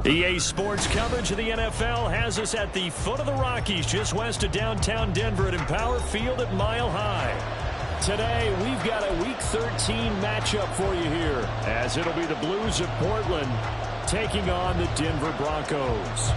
EA Sports coverage of the NFL has us at the foot of the Rockies, just west of downtown Denver at Empower Field at Mile High. Today, we've got a Week 13 matchup for you here, as it'll be the Blues of Portland taking on the Denver Broncos.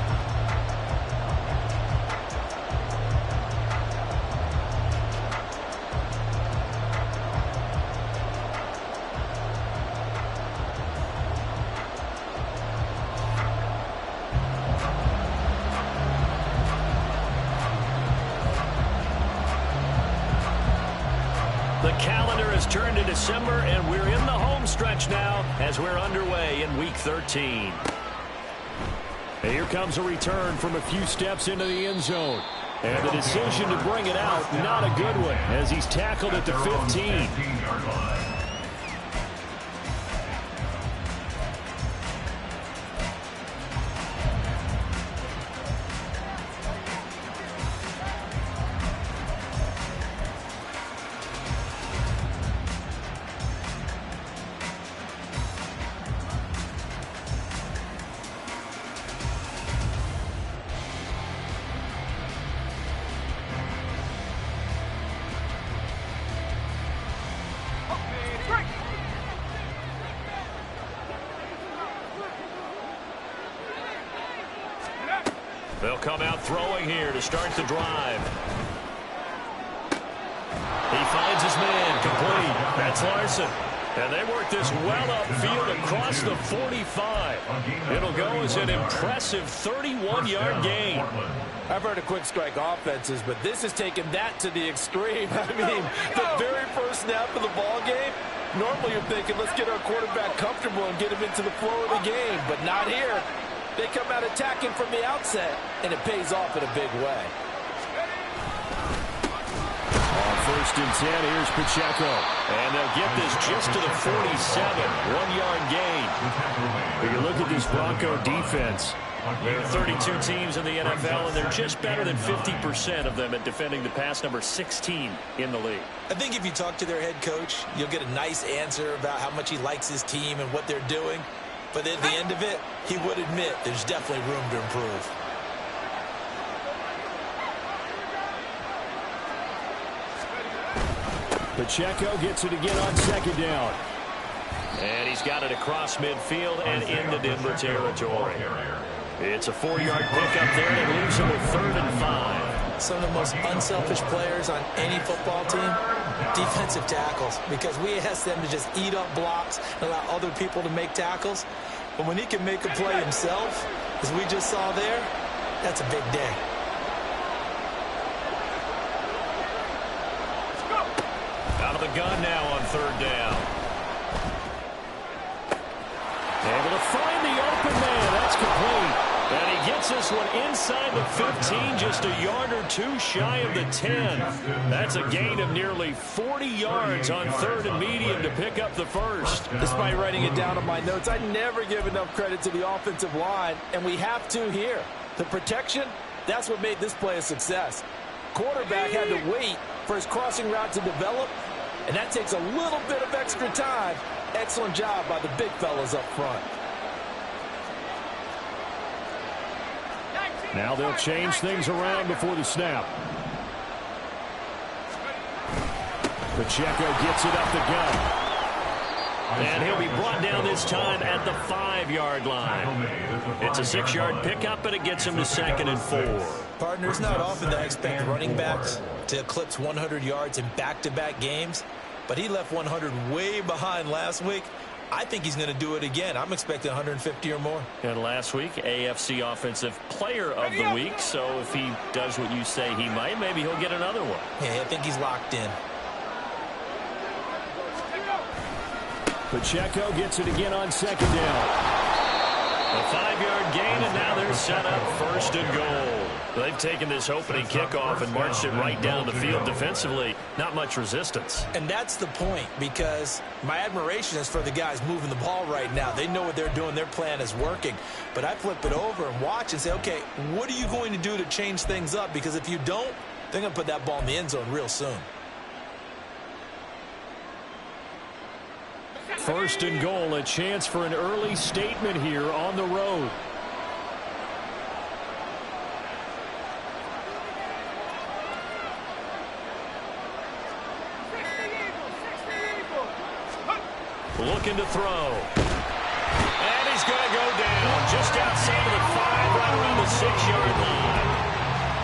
The calendar has turned to December, and we're in the home stretch now as we're underway in Week 13. And here comes a return from a few steps into the end zone. And the decision to bring it out, not a good one, as he's tackled at the 15. They'll come out throwing here to start the drive. He finds his man, complete. That's Larson. And they work this well upfield across the 45. It'll go as an impressive 31-yard gain. I've heard of quick strike offenses, but this is taking that to the extreme. I mean, the very first snap of the ball game, normally you're thinking, let's get our quarterback comfortable and get him into the flow of the game, but not here. They come out attacking from the outset, and it pays off in a big way. On 1st and 10, here's Pacheco. And they'll get this just to the 47, 1-yard gain. But you look at this Bronco defense. There are 32 teams in the NFL, and they're just better than 50% of them at defending the pass, number 16 in the league. I think if you talk to their head coach, you'll get a nice answer about how much he likes his team and what they're doing. But at the end of it, he would admit there's definitely room to improve. Pacheco gets it again on 2nd down. And he's got it across midfield and into Denver territory. It's a 4-yard pickup there, and it leaves him with 3rd and 5. Some of the most unselfish players on any football team, defensive tackles, because we ask them to just eat up blocks and allow other people to make tackles. But when he can make a play himself, as we just saw there, that's a big day. Out of the gun now on 3rd down. Able to find the open man. That's complete. And he gets this one inside the 15, just a yard or two shy of the 10. That's a gain of nearly 40 yards on 3rd and medium to pick up the first. Despite writing it down on my notes, I never give enough credit to the offensive line, and we have to here. The protection, that's what made this play a success. Quarterback had to wait for his crossing route to develop, and that takes a little bit of extra time. Excellent job by the big fellas up front. Now they'll change things around before the snap. Pacheco gets it up the gut. And he'll be brought down this time at the 5-yard line. It's a 6-yard pickup, and it gets him to 2nd and 4. Partner, it's not often that I expect running backs to eclipse 100 yards in back-to-back games, but he left 100 way behind last week. I think he's going to do it again. I'm expecting 150 or more. And last week, AFC Offensive Player of the Week. So if he does what you say he might, maybe he'll get another one. Yeah, I think he's locked in. Pacheco gets it again on 2nd down. A 5-yard gain, and now they're set up 1st and goal. They've taken this opening kickoff and marched it right down the field defensively. Not much resistance. And that's the point, because my admiration is for the guys moving the ball right now. They know what they're doing. Their plan is working. But I flip it over and watch and say, okay, what are you going to do to change things up? Because if you don't, they're going to put that ball in the end zone real soon. 1st and goal, a chance for an early statement here on the road. Looking to throw. And he's going to go down just outside of the 5, right around the 6-yard line.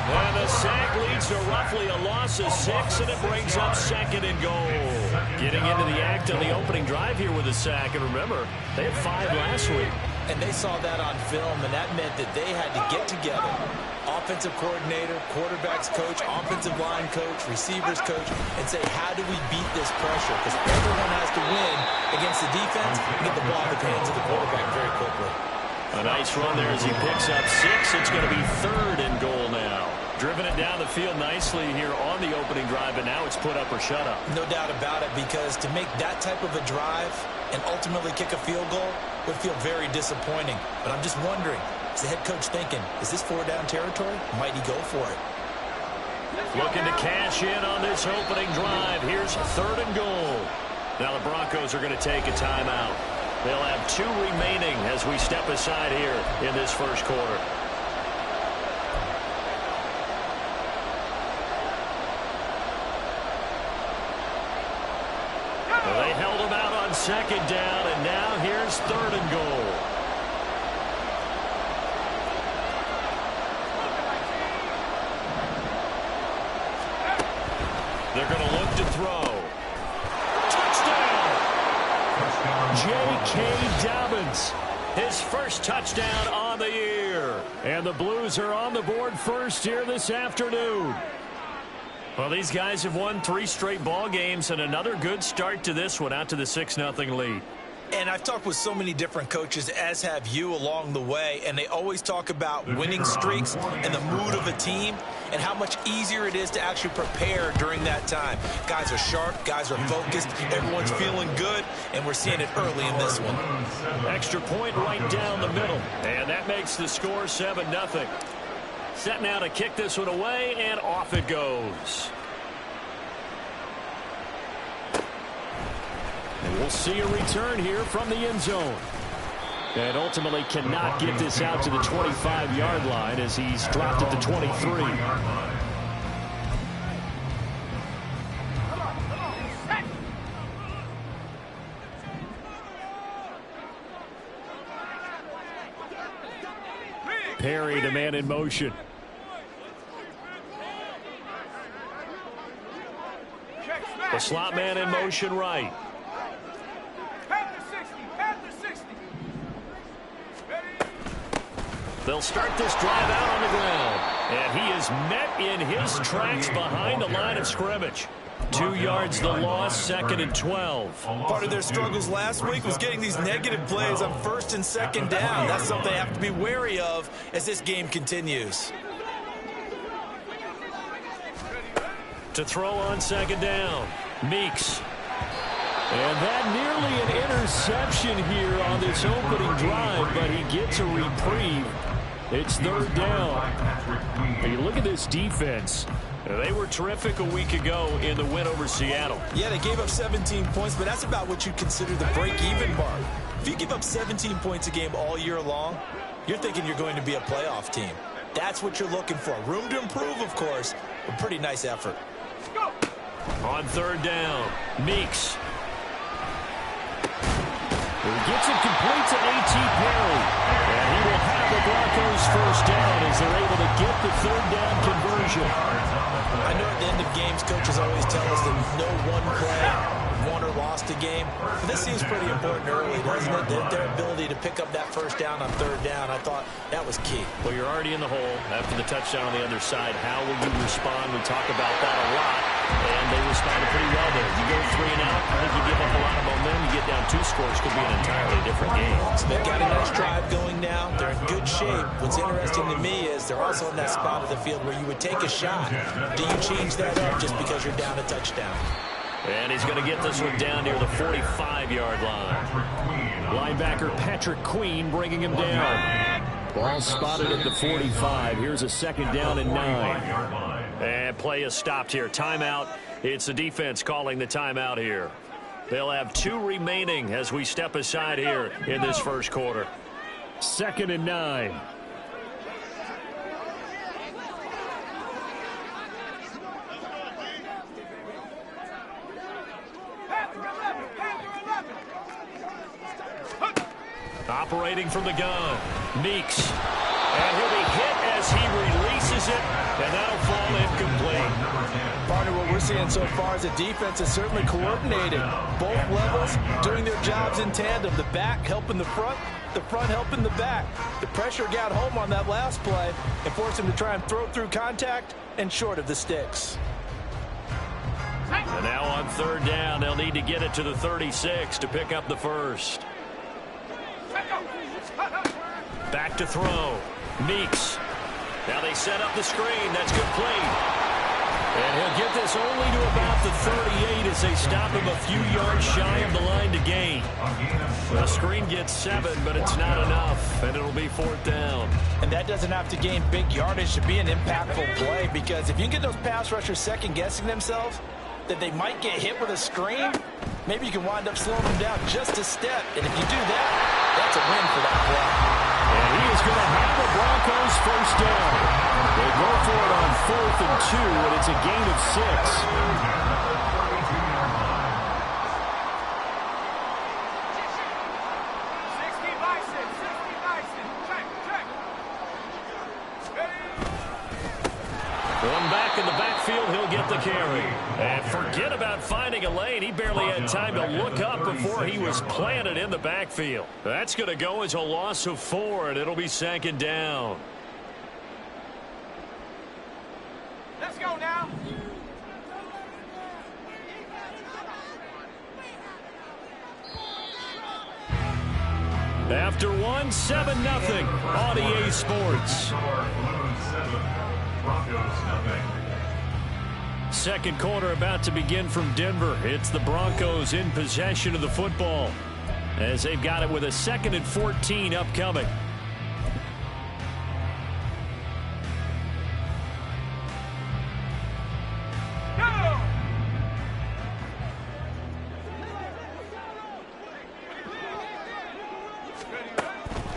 And the sack leads to roughly a loss of 6, and it brings up 2nd and goal. Getting into the act on the opening drive here with a sack. And remember, they had 5 last week. And they saw that on film, and that meant that they had to get together. Offensive coordinator, quarterback's coach, offensive line coach, receivers coach, and say, how do we beat this pressure? Because everyone has to win against the defense and get the ball in the hands of the quarterback very quickly. A nice run there as he picks up 6. It's going to be 3rd and goal now. Driven it down the field nicely here on the opening drive, but now it's put up or shut up. No doubt about it, because to make that type of a drive and ultimately kick a field goal would feel very disappointing. But I'm just wondering, is the head coach thinking, is this 4-down territory? Might he go for it? Looking to cash in on this opening drive. Here's 3rd and goal. Now the Broncos are going to take a timeout. They'll have 2 remaining as we step aside here in this first quarter. Well, they held him out on 2nd down, and now here's 3rd and goal. They're going to look to throw. Touchdown! J.K. Dobbins, his first touchdown on the year. And the Blues are on the board first here this afternoon. Well, these guys have won 3 straight ball games, and another good start to this one, out to the 6-0 lead. And I've talked with so many different coaches, as have you, along the way, and they always talk about winning streaks and the mood of a team and how much easier it is to actually prepare during that time. Guys are sharp, guys are focused, everyone's feeling good, and we're seeing it early in this one. Extra point right down the middle, and that makes the score 7-0. Set now to kick this one away, and off it goes. And we'll see a return here from the end zone. And ultimately cannot get this out to the 25-yard line as he's dropped at the 23. Perry, the man in motion. The slot man in motion right. They'll start this drive out on the ground. And he is met in his tracks behind the line of scrimmage. 2 yards the loss, 2nd and 12. Part of their struggles last week was getting these negative plays on 1st and 2nd down. That's something they have to be wary of as this game continues. To throw on 2nd down, Meeks. And that nearly an interception here on this opening drive, but he gets a reprieve. It's 3rd down. And you look at this defense. They were terrific a week ago in the win over Seattle. Yeah, they gave up 17 points, but that's about what you'd consider the break-even mark. If you give up 17 points a game all year long, you're thinking you're going to be a playoff team. That's what you're looking for. Room to improve, of course, but pretty nice effort. On 3rd down, Meeks. He gets it complete to A.T. Perry. And he will have the Broncos first down as they're able to get the 3rd down conversion. I know at the end of games, coaches always tell us that no one play won or lost a game. But this seems pretty important early, doesn't it? Their ability to pick up that first down on 3rd down, I thought that was key. Well, you're already in the hole after the touchdown on the other side. How will you respond? We talk about that a lot. And they responded pretty well there. You go 3 and out, I think you give up a lot of momentum. You get down 2 scores, could be an entirely different game. So they've got a nice drive going now. They're in good shape. What's interesting to me is they're also in that spot of the field where you would take a shot. Do you change that up just because you're down a touchdown? And he's going to get this one down near the 45-yard line. Linebacker Patrick Queen bringing him down. Ball spotted at the 45. Here's a 2nd down and 9. And play is stopped here. Timeout. It's the defense calling the timeout here. They'll have 2 remaining as we step aside here in this first quarter. 2nd and 9. Operating from the gun, Meeks. And he'll be hit as he releases it, and that'll fall incomplete. Partner, what we're seeing so far is the defense is certainly coordinated. Both levels doing their jobs in tandem. The back helping the front helping the back. The pressure got home on that last play and forced him to try and throw through contact and short of the sticks. And now on third down, they'll need to get it to the 36 to pick up the first. Back to throw. Meeks. Now they set up the screen. That's complete. And he'll get this only to about the 38 as they stop him a few yards shy of the line to gain. The screen gets 7, but it's not enough, and it'll be fourth down. And that doesn't have to gain big yardage to be an impactful play, because if you can get those pass rushers second-guessing themselves that they might get hit with a screen, maybe you can wind up slowing them down just a step. And if you do that, that's a win for that play. And he is going to have the Broncos first down. They go for it on 4th and 2, and it's a gain of 6. One back in the backfield, he'll get the carry. And forget about finding a lane. He barely had time to look up before he was planted in the backfield. That's going to go as a loss of 4, and it'll be second down. Let's go now. After 1, 7-0 on EA Sports. Second quarter about to begin from Denver. It's the Broncos in possession of the football as they've got it with a 2nd and 14 upcoming.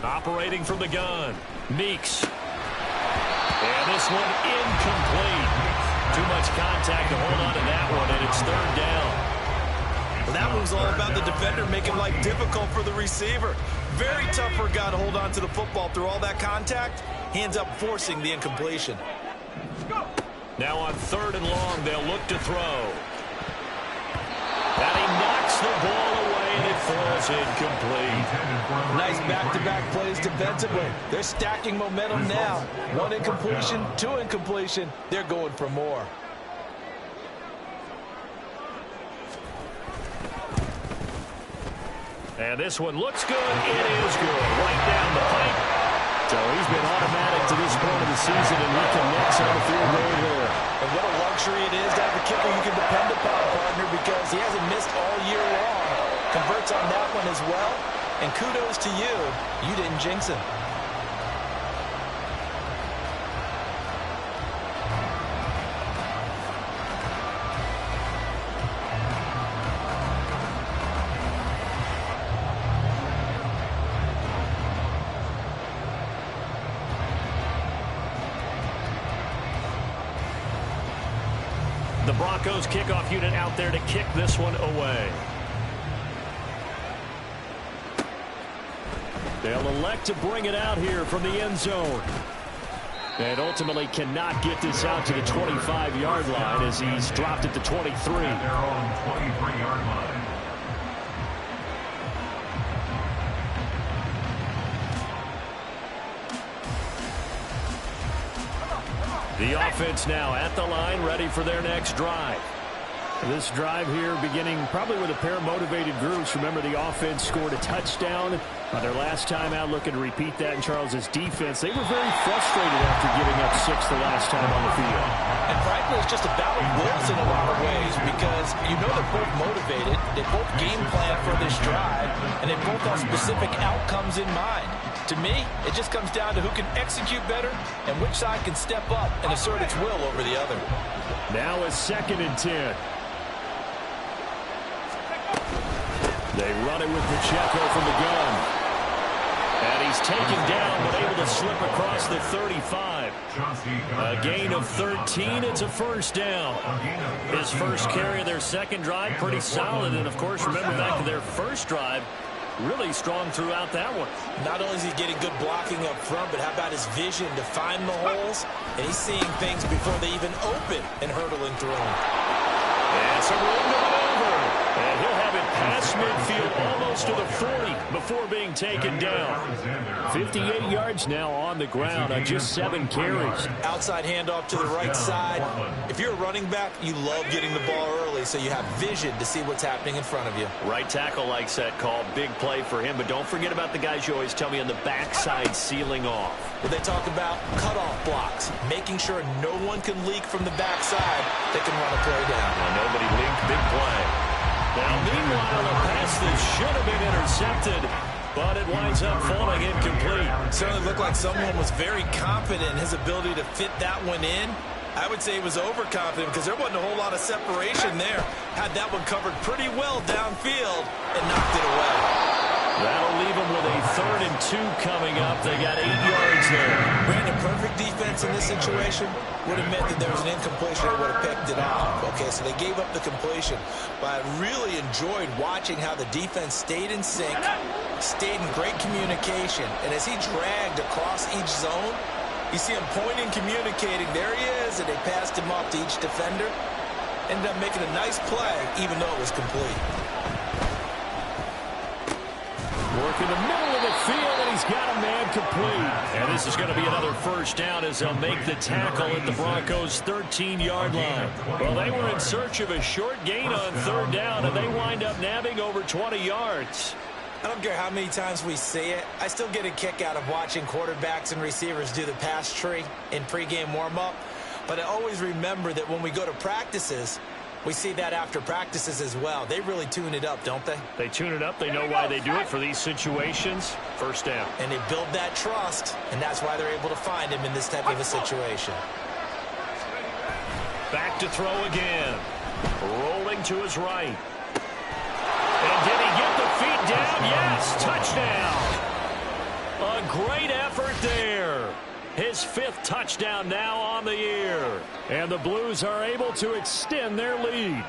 Operating from the gun, Meeks. And this one incomplete. Too much contact to hold on to that one, and it's third down. Well, that one's all about the defender making life difficult for the receiver. Very tough for a guy to hold on to the football through all that contact. He ends up forcing the incompletion. Now on 3rd and long, they'll look to throw. And he knocks the ball away, and it falls incomplete. Nice back-to-back plays defensively. They're stacking momentum now. 1 incompletion, 2 incompletion. They're going for more. And this one looks good. It is good. Right down the pipe. So he's been automatic to this point of the season, and he connects on the field goal here. And what a luxury it is to have a kicker you can depend upon, partner, because he hasn't missed all year long. Converts on that one as well. And kudos to you. You didn't jinx him. The Broncos kickoff unit out there to kick this one away. They'll elect to bring it out here from the end zone. And ultimately cannot get this out to the 25-yard line as he's dropped at the 23. Their own 23-yard line. The offense now at the line, ready for their next drive. This drive here beginning probably with a pair of motivated groups. Remember, the offense scored a touchdown on their last time out, looking to repeat that in Charles's defense. They were very frustrated after giving up 6 the last time on the field. And frankly, it's just a battle of wills in a lot of ways, because you know they're both motivated, they both game plan for this drive, and they both have specific outcomes in mind. To me, it just comes down to who can execute better and which side can step up and assert its will over the other. Now a 2nd and 10. They run it with Pacheco from the gun. And he's taken down, but able to slip across the 35. A gain of 13. It's a first down. His first carry of their second drive, pretty solid. And, of course, remember back to their first drive, Really strong throughout that one. Not only is he getting good blocking up front, but how about his vision to find the holes? And he's seeing things before they even open and hurtling through them. And some room to maneuver. And he'll have it past midfield almost to the 40 before being taken down. 58 yards now on the ground on just 7 carries. Outside handoff to the right side. If you're a running back, you love getting the ball early so you have vision to see what's happening in front of you. Right tackle likes that call. Big play for him. But don't forget about the guys you always tell me on the backside sealing off. Well, they talk about cutoff blocks, making sure no one can leak from the backside that can run a play down. Well, nobody leaked. Big play. Now, meanwhile, a pass that should have been intercepted, but it winds up falling incomplete. Certainly looked like someone was very confident in his ability to fit that one in. I would say he was overconfident because there wasn't a whole lot of separation there. Had that one covered pretty well downfield and knocked it away. That'll leave them with a 3rd and 2 coming up. They got 8 yards there. Brandon, perfect defense in this situation would have meant that there was an incompletion that would have picked it off. Okay, so they gave up the completion. But I really enjoyed watching how the defense stayed in sync, stayed in great communication. And as he dragged across each zone, you see him pointing, communicating. There he is, and they passed him off to each defender. Ended up making a nice play, even though it was complete. Work in the middle of the field, and he's got a man complete. And this is going to be another first down as they'll make the tackle at the Broncos' 13-yard line. Well, they were in search of a short gain on 3rd down, and they wind up nabbing over 20 yards. I don't care how many times we see it. I still get a kick out of watching quarterbacks and receivers do the pass tree in pregame warm-up. But I always remember that when we go to practices, we see that after practices as well. They really tune it up, don't they? They tune it up. They know why they do it for these situations. First down. And they build that trust, and that's why they're able to find him in this type of a situation. Back to throw again. Rolling to his right. And did he get the feet down? Yes, touchdown. A great effort there. His 5th touchdown now on the year. And the Blues are able to extend their lead.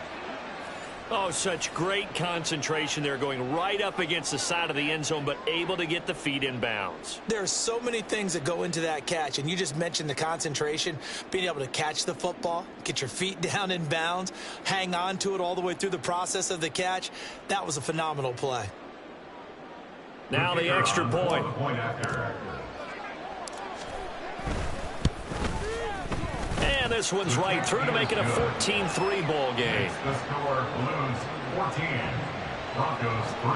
Oh, such great concentration there, going right up against the side of the end zone, but able to get the feet in bounds. There are so many things that go into that catch, and you just mentioned the concentration, being able to catch the football, get your feet down in bounds, hang on to it all the way through the process of the catch. That was a phenomenal play. Now the extra point. And this one's right through to make it a 14-3 ball game. The score, Blues 14, Broncos 3.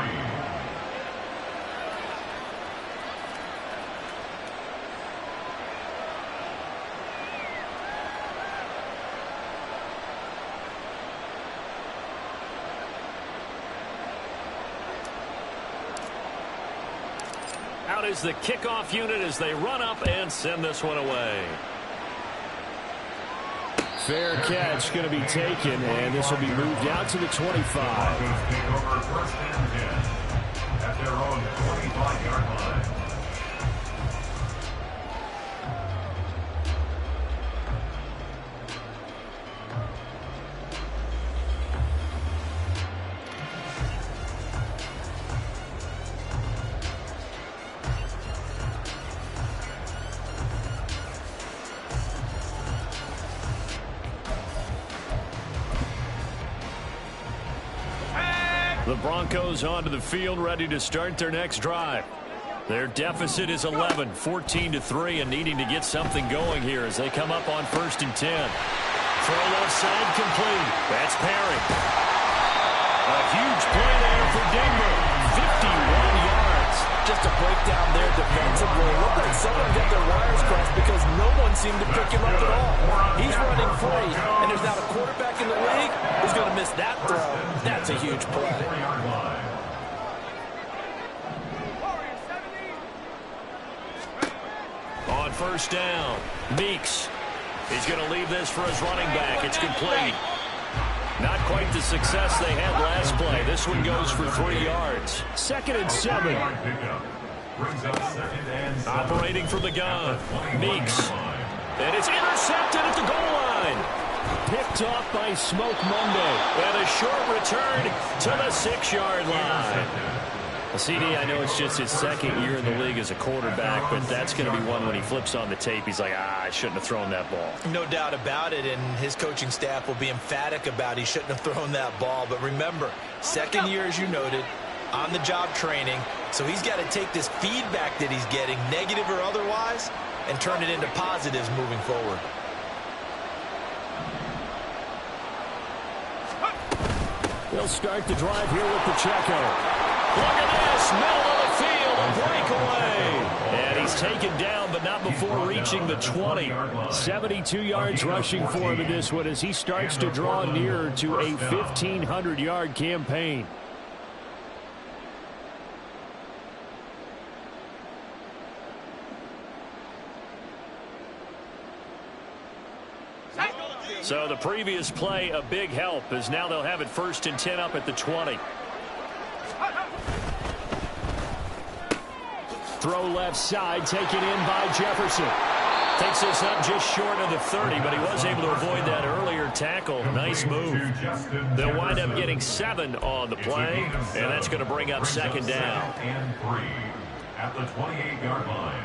Out is the kickoff unit as they run up and send this one away. Fair catch going to be taken, and this will be moved out to the 25. Broncos take over 1st and 10 at their own 25-yard line. The Broncos onto the field, ready to start their next drive. Their deficit is 11, 14-3, and needing to get something going here as they come up on 1st and 10. Throw left side complete. That's Perry. A huge play there for Denver. 51 yards. Just a breakdown there defensively. It looked like someone got their wires crossed because no one seemed to pick him up at all. He's running free, and there's not a quarterback in the league who's going to miss that throw. That's a huge play. On 1st down, Meeks. He's going to leave this for his running back. It's complete. Not quite the success they had last play. This one goes for 3 yards. 2nd and 7. Operating from the gun, Meeks. And it's intercepted at the goal line. Picked off by Smoke Monday. And a short return to the 6-yard line. CD, I know it's just his second year in the league as a quarterback, but that's going to be one when he flips on the tape, he's like, I shouldn't have thrown that ball. No doubt about it, and his coaching staff will be emphatic about he shouldn't have thrown that ball. But remember, second year, as you noted, on-the-job training, so he's got to take this feedback that he's getting, negative or otherwise, and turn it into positives moving forward. They'll start the drive here with Pacheco. Look at this, middle of the field, a breakaway. And he's taken down, but not before reaching the 20. 72 yards rushing for him in this one as he starts to draw nearer to a 1,500-yard campaign. So the previous play, a big help, as now they'll have it 1st and 10 up at the 20. Throw left side, taken in by Jefferson. Takes this up just short of the 30, but he was able to avoid that earlier tackle. Nice move. They'll wind up getting 7 on the play, and that's going to bring up 2nd down. And 3 at the 28-yard line.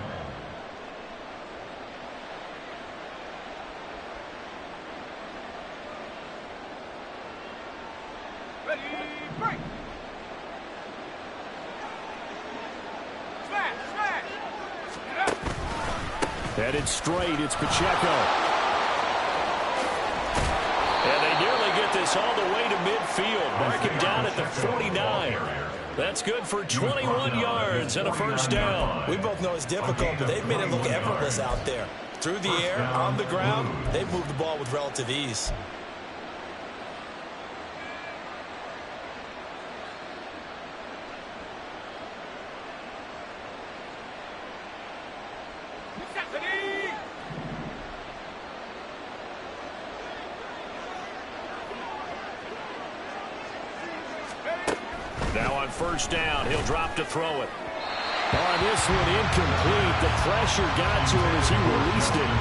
Ready, break. Smash, smash. Get up. Headed straight, it's Pacheco. And they nearly get this all the way to midfield. Mark him down at the 49. That's good for 21 yards and a 1st down. We both know it's difficult, but they've made it look effortless out there. Through the air, on the ground, they've moved the ball with relative ease. Now on 1st down, he'll drop to throw it. On this one, incomplete. The pressure got to him as he released it,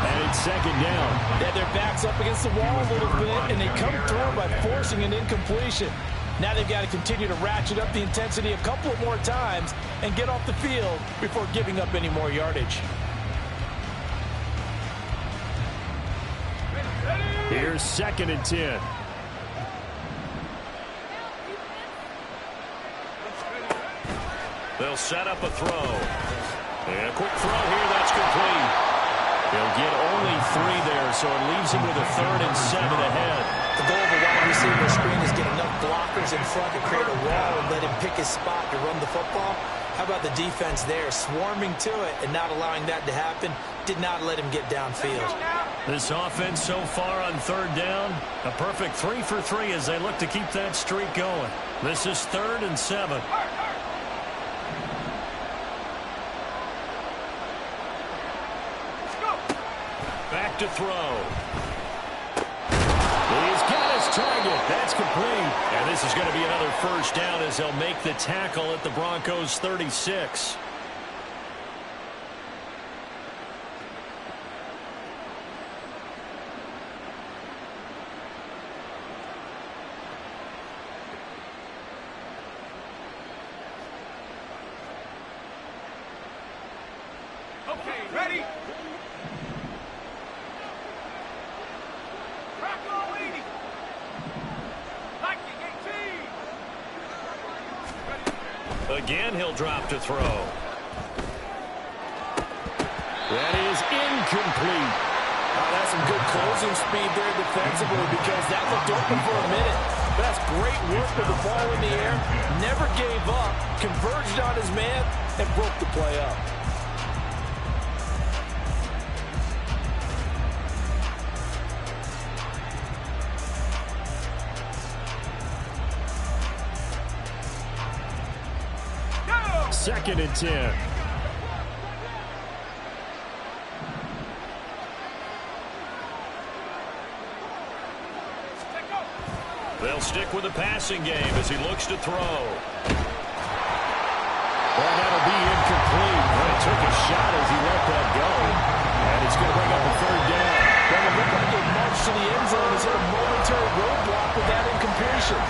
and it's 2nd down. Yeah, their back's up against the wall a little bit, and they come through by forcing an incompletion. Now they've got to continue to ratchet up the intensity a couple of more times and get off the field before giving up any more yardage. Here's 2nd and 10. They'll set up a throw. And a quick throw here, that's complete. They'll get only 3 there, so it leaves him with a 3rd and 7 ahead. The goal of a wide receiver screen is get enough blockers in front to create a wall and let him pick his spot to run the football. How about the defense there, swarming to it and not allowing that to happen? Did not let him get downfield. This offense so far on 3rd down, a perfect 3 for 3 as they look to keep that streak going. This is 3rd and 7. Back to throw. He's got his target. That's complete. And this is going to be another 1st down as they'll make the tackle at the Broncos' 36. Okay, ready? Again, he'll drop to throw. That is incomplete. That's some good closing speed there defensively because that looked open for a minute. But that's great work with the ball in the air. Never gave up, converged on his man, and broke the play up. Second and 10. They'll stick with the passing game as he looks to throw. Well, that'll be incomplete. Well, he took a shot as he let that go. And it's going to bring up a 3rd down. Well, it looked like it marched to the end zone. Has hit a momentary roadblock with that incompletion.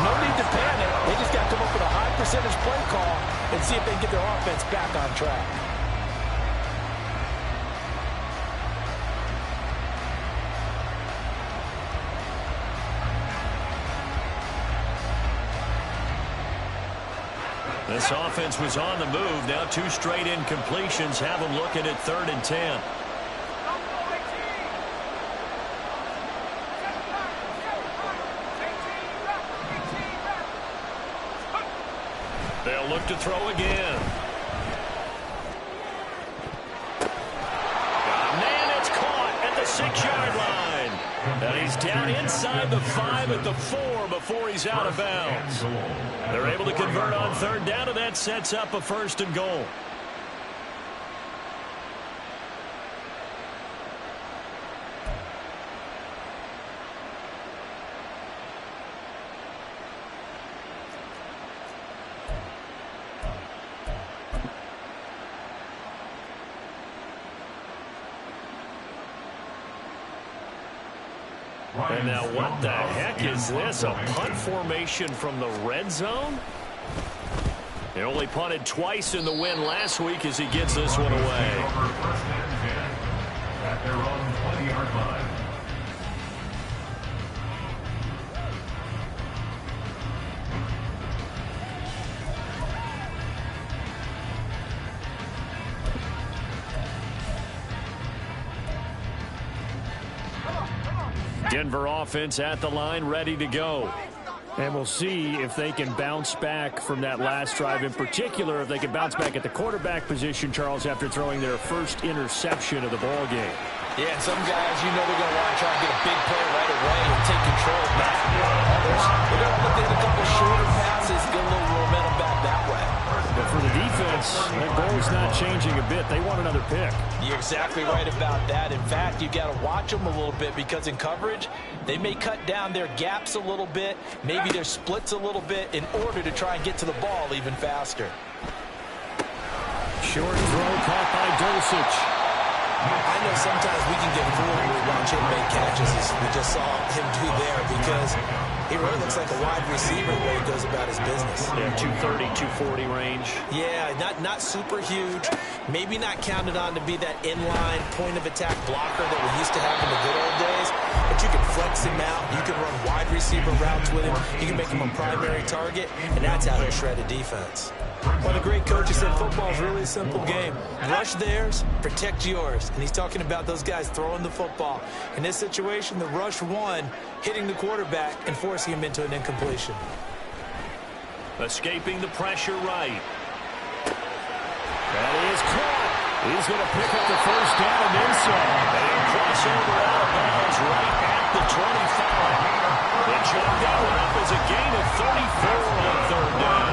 No need to panic. They just got to come up with a high percentage percentage play call and see if they can get their offense back on track. This offense was on the move. Now 2 straight incompletions have them looking at 3rd and 10. They'll look to throw again. Man, it's caught at the 6-yard line. And he's down inside the 5 at the 4 before he's out of bounds. They're able to convert on 3rd down, and that sets up a 1st and goal. And now what the heck is this? A punt formation from the red zone? He only punted twice in the win last week as he gets this one away. At their own 20-yard line. Denver offense at the line, ready to go. And we'll see if they can bounce back from that last drive. In particular, if they can bounce back at the quarterback position, Charles, after throwing their first interception of the ball game. Yeah, some guys, you know they're going to want to try and get a big play right away and take control back. Others, they're going to look at a couple shorter passes, get a little momentum back that way. But for the defense, that goal is not changing a bit. They want another pick. You're exactly right about that. In fact, you got to watch them a little bit because in coverage, they may cut down their gaps a little bit, maybe their splits a little bit in order to try and get to the ball even faster. Short throw caught by Dulcich. I know sometimes we can get fooled when we watch him make catches, as we just saw him do there, because he really looks like a wide receiver the way he goes about his business. Yeah, 230, 240 range. Yeah, not super huge. Maybe not counted on to be that inline point-of-attack blocker that we used to have in the good old days, but you can flex him out. You can run wide receiver routes with him. You can make him a primary target, and that's how he'll shred a defense. Well, the great coach has said football is really a simple game. Rush theirs, protect yours. And he's talking about those guys throwing the football. In this situation, the rush won, hitting the quarterback and forcing him into an incompletion. Escaping the pressure right. That is caught. He's going to pick up the 1st down and then some. And he'll cross over out of bounds right at the 25. They jump that one up as a gain of 34 on 3rd down.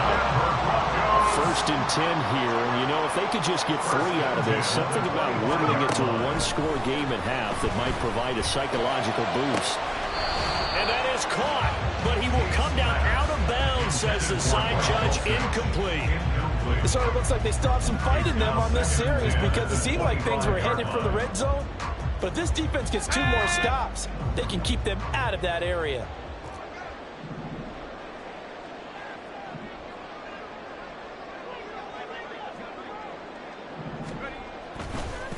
1st and 10 here, and you know, if they could just get 3 out of this, something about whittling it to a 1-score game at half that might provide a psychological boost. And that is caught, but he will come down out of bounds, says the side judge, incomplete. It sort of looks like they still have some fight in them on this series because it seemed like things were headed for the red zone. But if this defense gets 2 more stops, they can keep them out of that area.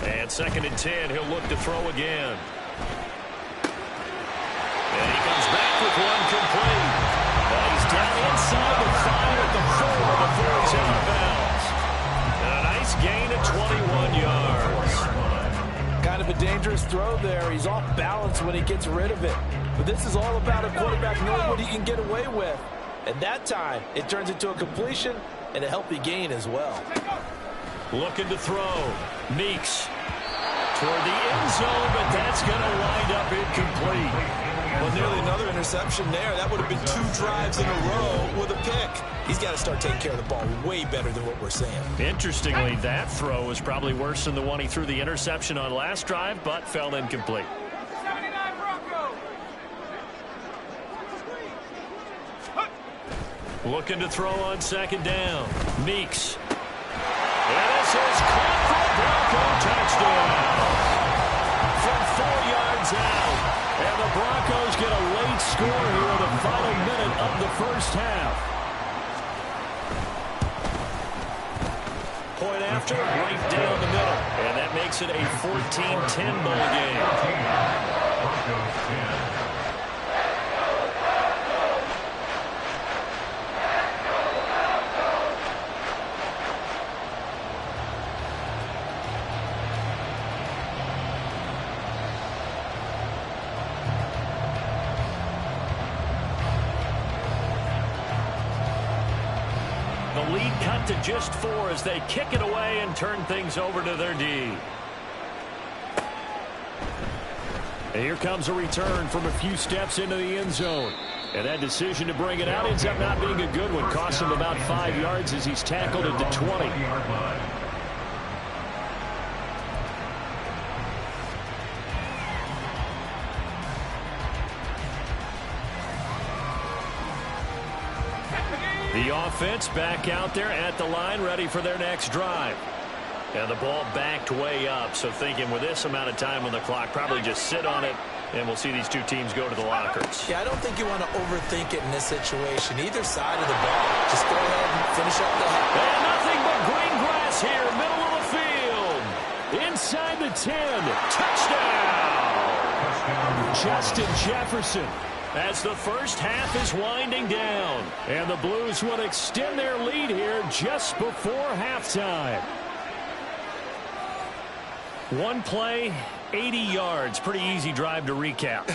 And 2nd and 10, he'll look to throw again. And he comes back with one complete. And he's down inside the 5 at the 4 before he's out of bounds. And a nice gain of 21 yards. Kind of a dangerous throw there. He's off balance when he gets rid of it. But this is all about a quarterback knowing what he can get away with. And that time, it turns into a completion and a healthy gain as well. Looking to throw. Meeks toward the end zone, but that's going to wind up incomplete. Well, nearly another interception there. That would have been 2 drives in a row with a pick. He's got to start taking care of the ball way better than what we're seeing. Interestingly, that throw was probably worse than the one he threw the interception on last drive, but fell incomplete. 79 Broncos. Looking to throw on 2nd down. Meeks. And this is caught for a Bronco touchdown. From 4 yards out. And the Broncos get a late score here in the final minute of the 1st half. after, right down the middle. And that makes it a 14-10 ball game. Broncos 10. The lead cut to just 4 as they kick it away and turn things over to their D. And here comes a return from a few steps into the end zone. And that decision to bring it out ends up not being a good one. Costs him about 5 yards as he's tackled at the 20. The offense back out there at the line, ready for their next drive. And the ball backed way up, so thinking with this amount of time on the clock, probably just sit on it, and we'll see these two teams go to the lockers. Yeah, I don't think you want to overthink it in this situation. Either side of the ball, just go ahead and finish up the half. And nothing but green grass here, middle of the field. Inside the 10, touchdown! Justin Jefferson. As the first half is winding down. And the Blues will extend their lead here just before halftime. One play, 80 yards. Pretty easy drive to recap.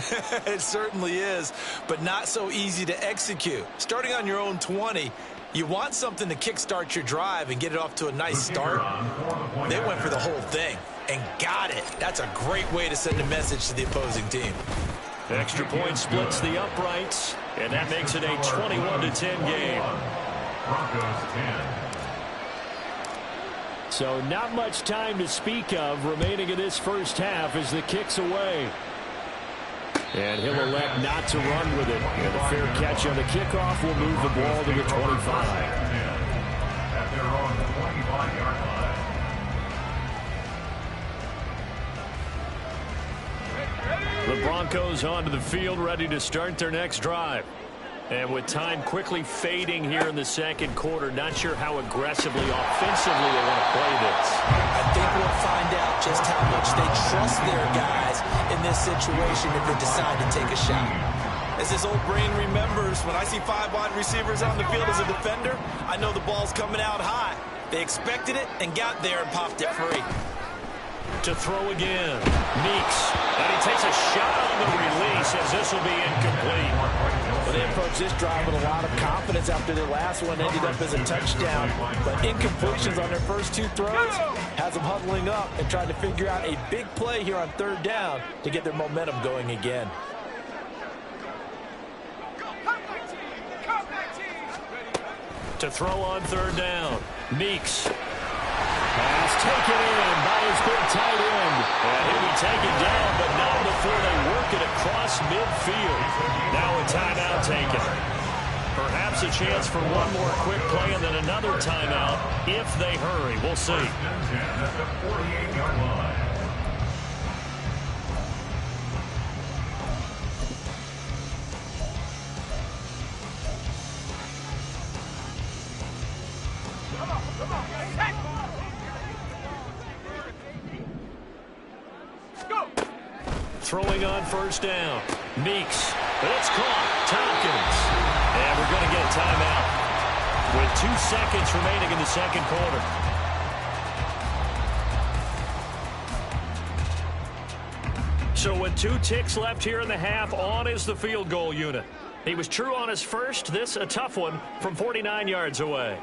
It certainly is, but not so easy to execute. Starting on your own 20, you want something to kickstart your drive and get it off to a nice start. They went for the whole thing and got it. That's a great way to send a message to the opposing team. Extra point splits the uprights, and that makes it a 21-10 game. Broncos 10. So not much time to speak of remaining in this first half as the kick's away. And he'll elect not to run with it. And the fair catch on the kickoff will move the ball to the 25. At their own 25-yard line. The Broncos onto the field, ready to start their next drive. And with time quickly fading here in the second quarter, not sure how aggressively, offensively they want to play this. I think we'll find out just how much they trust their guys in this situation if they decide to take a shot. As this old brain remembers, when I see 5 wide receivers on the field as a defender, I know the ball's coming out high. They expected it and got there and popped it free. To throw again, Meeks, and he takes a shot on the release as this will be incomplete. Well, they approached this drive with a lot of confidence after their last one ended up as a touchdown. But incompletions on their first 2 throws has them huddling up and trying to figure out a big play here on 3rd down to get their momentum going again. To throw on 3rd down, Meeks. Pass taken in by his big tight end. And he'll be taken down, but not before they work it across midfield. Now a timeout taken. Perhaps a chance for one more quick play and then another timeout if they hurry. We'll see. At the 48-yard line. Throwing on 1st down. Meeks. But it's caught. Tompkins. And we're going to get a timeout with 2 seconds remaining in the second quarter. So with 2 ticks left here in the half, on is the field goal unit. He was true on his first. This a tough one from 49 yards away.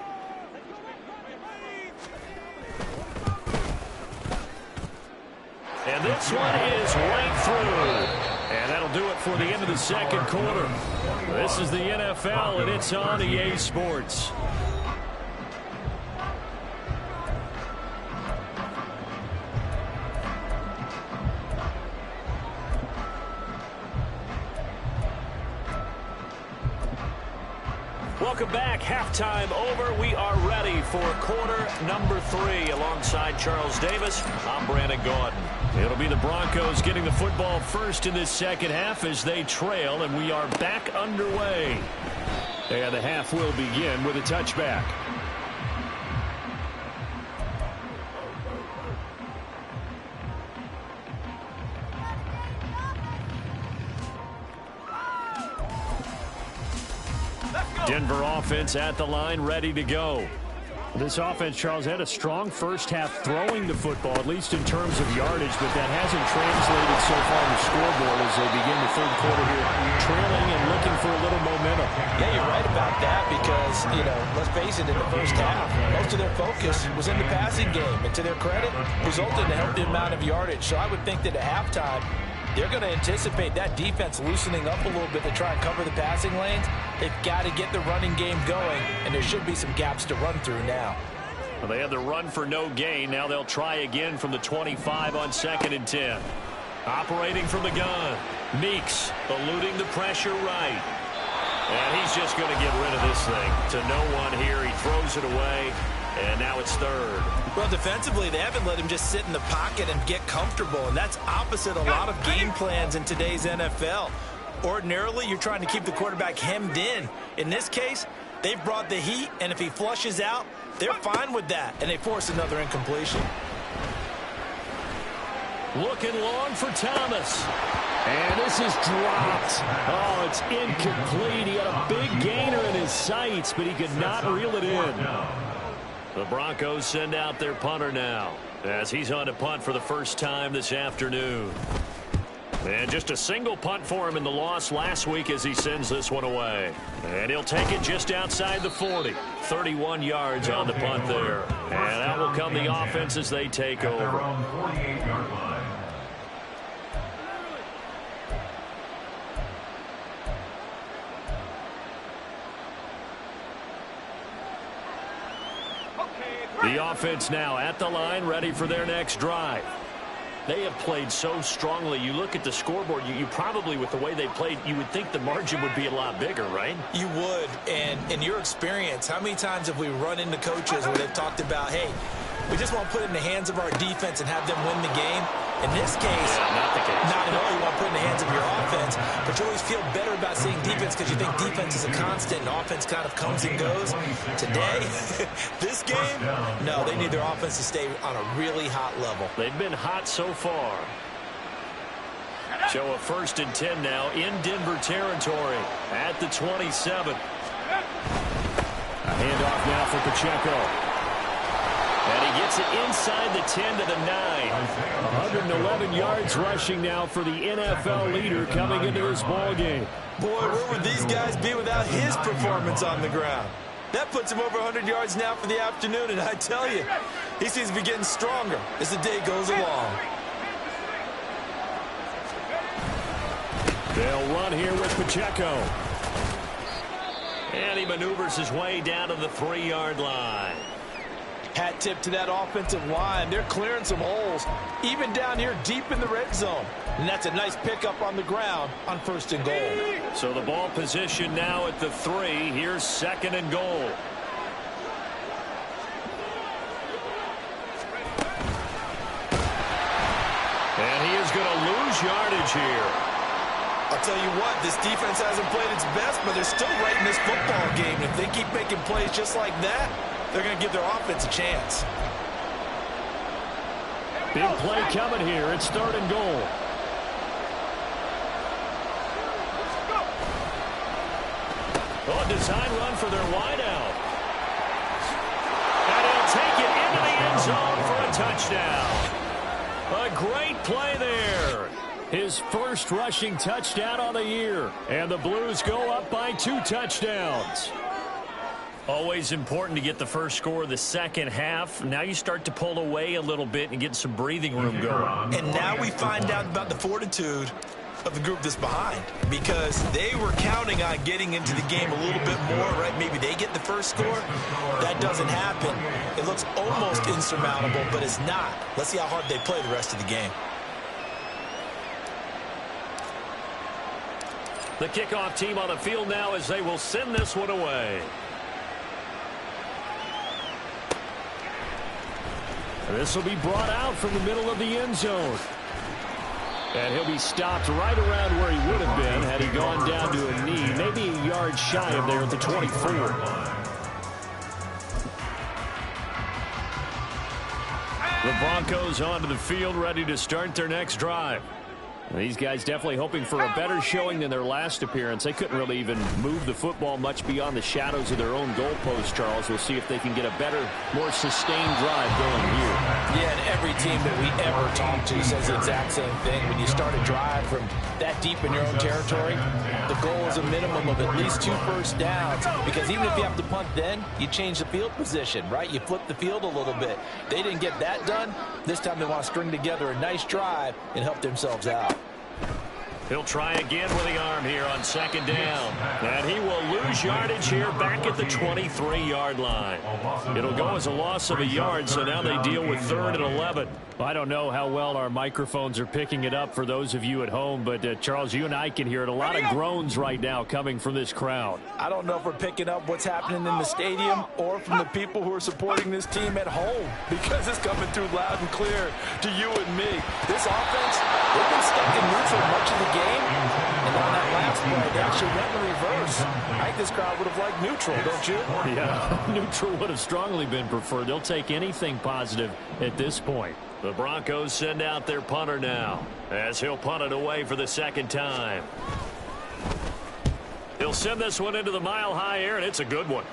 And this one is right through. And that'll do it for the end of the second quarter. This is the NFL, and it's on EA Sports. Welcome back. Halftime over. We are ready for quarter number 3 alongside Charles Davis. I'm Brandon Gaudin. It'll be the Broncos getting the football first in this second half as they trail, and we are back underway. And the half will begin with a touchback. Denver offense at the line, ready to go. This offense, Charles, had a strong first half throwing the football, at least in terms of yardage, but that hasn't translated so far on the scoreboard as they begin the third quarter here, trailing and looking for a little momentum. Yeah, you're right about that because, let's face it, in the first half, most of their focus was in the passing game. And to their credit, resulted in a healthy amount of yardage. So I would think that at halftime, they're going to anticipate that defense loosening up a little bit to try and cover the passing lanes. They've got to get the running game going, and there should be some gaps to run through now. Well, they had the run for no gain. Now they'll try again from the 25 on 2nd and 10. Operating from the gun. Meeks eluding the pressure right. And he's just going to get rid of this thing. To no one here. He throws it away. And now it's 3rd. Well, defensively, they haven't let him just sit in the pocket and get comfortable, and that's opposite a lot of game plans in today's NFL. Ordinarily, you're trying to keep the quarterback hemmed in. In this case, they've brought the heat, and if he flushes out, they're fine with that, and they force another incompletion. Looking long for Thomas. And this is dropped. Oh, it's incomplete. He had a big gainer in his sights, but he could not reel it in. The Broncos send out their punter now as he's on to punt for the first time this afternoon. And just a single punt for him in the loss last week as he sends this one away. And he'll take it just outside the 40. 31 yards on the punt there. And out will come the offense as they take over. Their own 48-yard line. The offense now at the line, ready for their next drive. They have played so strongly. You look at the scoreboard, you probably, with the way they played, you would think the margin would be a lot bigger, right? You would. And in your experience, how many times have we run into coaches where they've talked about, hey, we just want to put it in the hands of our defense and have them win the game? In this case, not the case. Not at all. You want to put it in the hands of your offense, but you always feel better about seeing defense because you think defense is a constant and offense kind of comes and goes. Today, this game, no, they need their offense to stay on a really hot level. They've been hot so far. Show a 1st and 10 now in Denver territory at the 27. A handoff now for Pacheco. And he gets it inside the 10 to the 9. 111 yards rushing now for the NFL leader coming into this ball game. Boy, where would these guys be without his performance on the ground? That puts him over 100 yards now for the afternoon, and I tell you, he seems to be getting stronger as the day goes along. They'll run here with Pacheco. And he maneuvers his way down to the 3-yard line. Hat tip to that offensive line. They're clearing some holes, even down here deep in the red zone. And that's a nice pickup on the ground on 1st and goal. So the ball position now at the 3. Here's 2nd and goal. And he is going to lose yardage here. I'll tell you what, this defense hasn't played its best, but they're still right in this football game. If they keep making plays just like that, they're going to give their offense a chance. Big play coming here. It's 3rd and goal. Oh, design run for their wideout. And he'll take it into the end zone for a touchdown. A great play there. His first rushing touchdown on the year. And the Blues go up by 2 touchdowns. Always important to get the first score of the second half. Now you start to pull away a little bit and get some breathing room going. And now we find out about the fortitude of the group that's behind, because they were counting on getting into the game a little bit more, right? Maybe they get the first score. That doesn't happen. It looks almost insurmountable, but it's not. Let's see how hard they play the rest of the game. The kickoff team on the field now as they will send this one away. This will be brought out from the middle of the end zone. And he'll be stopped right around where he would have been had he gone down to a knee, maybe a yard shy of there at the 24. The Broncos onto the field ready to start their next drive. These guys definitely hoping for a better showing than their last appearance. They couldn't really even move the football much beyond the shadows of their own goalpost, Charles. We'll see if they can get a better, more sustained drive going here. Yeah, and every team that we ever talk to says the exact same thing. When you start a drive from that deep in your own territory, the goal is a minimum of at least 2 first downs. Because even if you have to punt then, you change the field position, right? You flip the field a little bit. They didn't get that done. This time they want to string together a nice drive and help themselves out. He'll try again with the arm here on second down. And he will lose yardage here back at the 23-yard line. It'll go as a loss of a yard, so now they deal with 3rd and 11. I don't know how well our microphones are picking it up for those of you at home, but Charles, you and I can hear it. A lot of groans right now coming from this crowd. I don't know if we're picking up what's happening in the stadium or from the people who are supporting this team at home, because it's coming through loud and clear to you and me. This offense, they've been stuck in neutral much of the game, and on that last play, they actually went in reverse. I think this crowd would have liked neutral, don't you? Yeah, neutral would have strongly been preferred. They'll take anything positive at this point. The Broncos send out their punter now, as he'll punt it away for the second time. He'll send this one into the mile-high air, and it's a good one.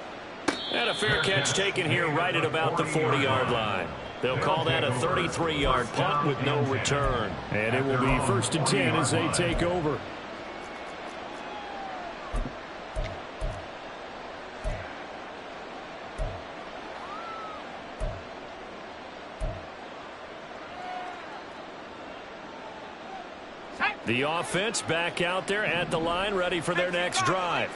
And a fair catch taken here right at about the 40-yard line. They'll call that a 33-yard punt with no return. And it will be 1st and 10 as they take over. The offense back out there at the line, ready for their next drive.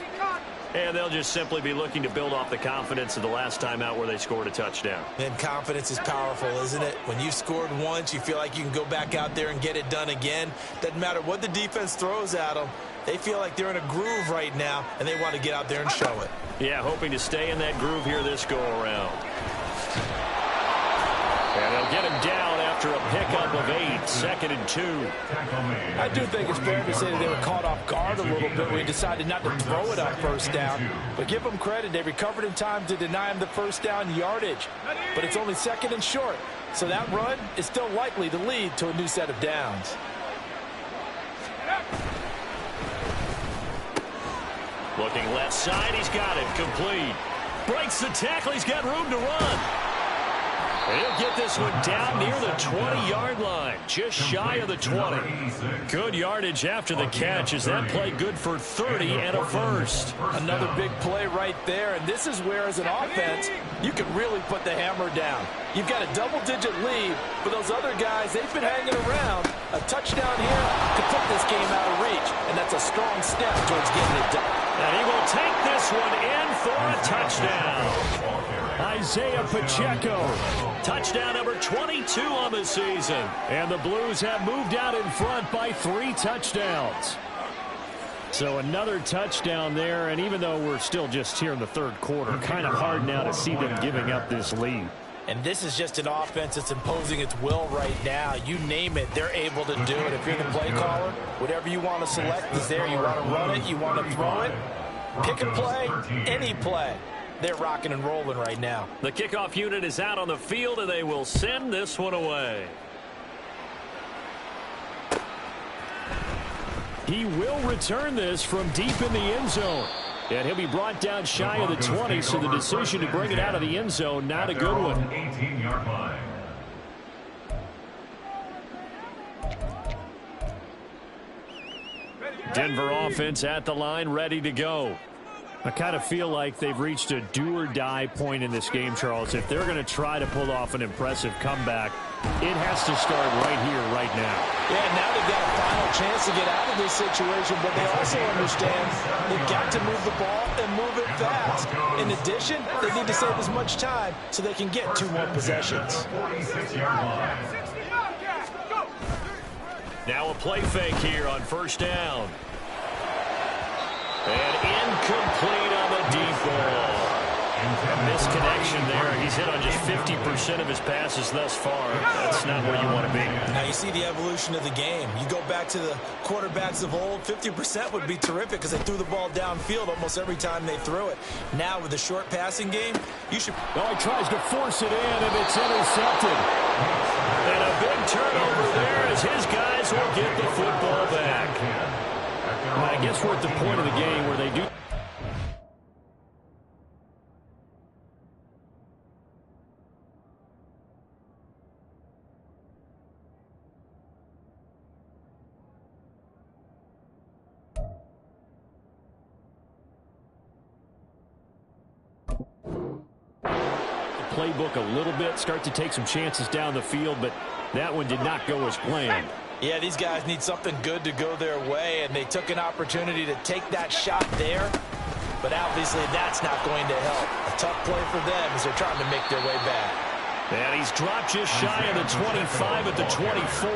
And they'll just simply be looking to build off the confidence of the last time out where they scored a touchdown. And confidence is powerful, isn't it? When you've scored once, you feel like you can go back out there and get it done again. Doesn't matter what the defense throws at them. They feel like they're in a groove right now, and they want to get out there and show it. Yeah, hoping to stay in that groove here this go-around. And they'll get him down after a pickup of 8, 2nd and 2. I do think it's fair to say that they were caught off guard a little bit when he decided not to throw it on 1st down. But give them credit, they recovered in time to deny him the 1st down yardage. But it's only 2nd and short, so that run is still likely to lead to a new set of downs. Looking left side, he's got it, complete. Breaks the tackle, he's got room to run. And he'll get this one down near the 20-yard line, just shy of the 20. Good yardage after the catch. Is that play good for 30 and a first? Another big play right there, and this is where, as an offense, you can really put the hammer down. You've got a double-digit lead, but those other guys, they've been hanging around. A touchdown here could put this game out of reach, and that's a strong step towards getting it done. And he will take this one in for a touchdown. Isaiah Pacheco. Touchdown number 22 on the season. And the Blues have moved out in front by 3 touchdowns. So another touchdown there, and even though we're still just here in the 3rd quarter, kind of hard now to see them giving up this lead. And this is just an offense that's imposing its will right now. You name it, they're able to do it. If you're the play caller, whatever you want to select is there. You want to run it, you want to throw it. Pick a play, any play. They're rocking and rolling right now. The kickoff unit is out on the field, and they will send this one away. He will return this from deep in the end zone. And he'll be brought down shy of the 20, so the decision to bring it out of the end zone, not a good one. 18-yard line. Denver offense at the line, ready to go. I kind of feel like they've reached a do-or-die point in this game, Charles. If they're going to try to pull off an impressive comeback, it has to start right here, right now. Yeah, now they've got a final chance to get out of this situation, but they also understand they've got to move the ball and move it fast. In addition, they need to save as much time so they can get 2 more possessions. 46-yard line. Now a play fake here on 1st down. And incomplete on the deep ball. Misconnection there. He's hit on just 50% of his passes thus far. That's not where you want to be. Now you see the evolution of the game. You go back to the quarterbacks of old, 50% would be terrific because they threw the ball downfield almost every time they threw it. Now with the short passing game, you should... Oh, he tries to force it in, and it's intercepted. And a big turnover there as his guys Jazz will get the football back. I guess we're at the point of the game where they do. Playbook a little bit, start to take some chances down the field, but that one did not go as planned. Yeah, these guys need something good to go their way, and they took an opportunity to take that shot there, but obviously that's not going to help. A tough play for them as they're trying to make their way back. And he's dropped just shy of the 25 at the 24.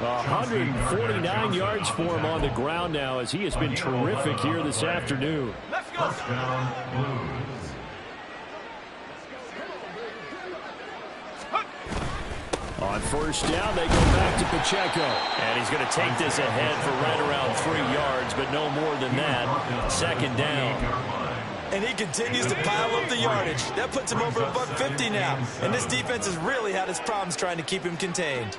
149 yards for him on the ground now as he has been terrific here this afternoon. Let's go. Touchdown, Blues. On first down, they go back to Pacheco. And he's going to take this ahead for right around 3 yards, but no more than that. Second down. And he continues to pile up the yardage. That puts him over $150 now. And this defense has really had its problems trying to keep him contained.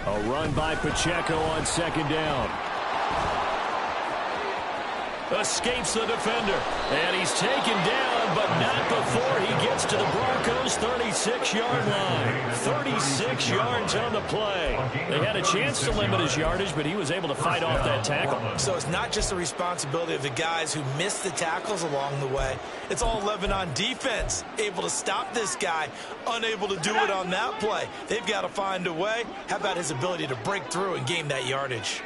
A run by Pacheco on second down. Escapes the defender. And he's taken down, but not before he gets to the Broncos' 36-yard line. 36 yards on the play. They had a chance to limit his yardage, but he was able to fight off that tackle. So it's not just the responsibility of the guys who missed the tackles along the way. It's all 11 on defense. Able to stop this guy, unable to do it on that play. They've got to find a way. How about his ability to break through and gain that yardage?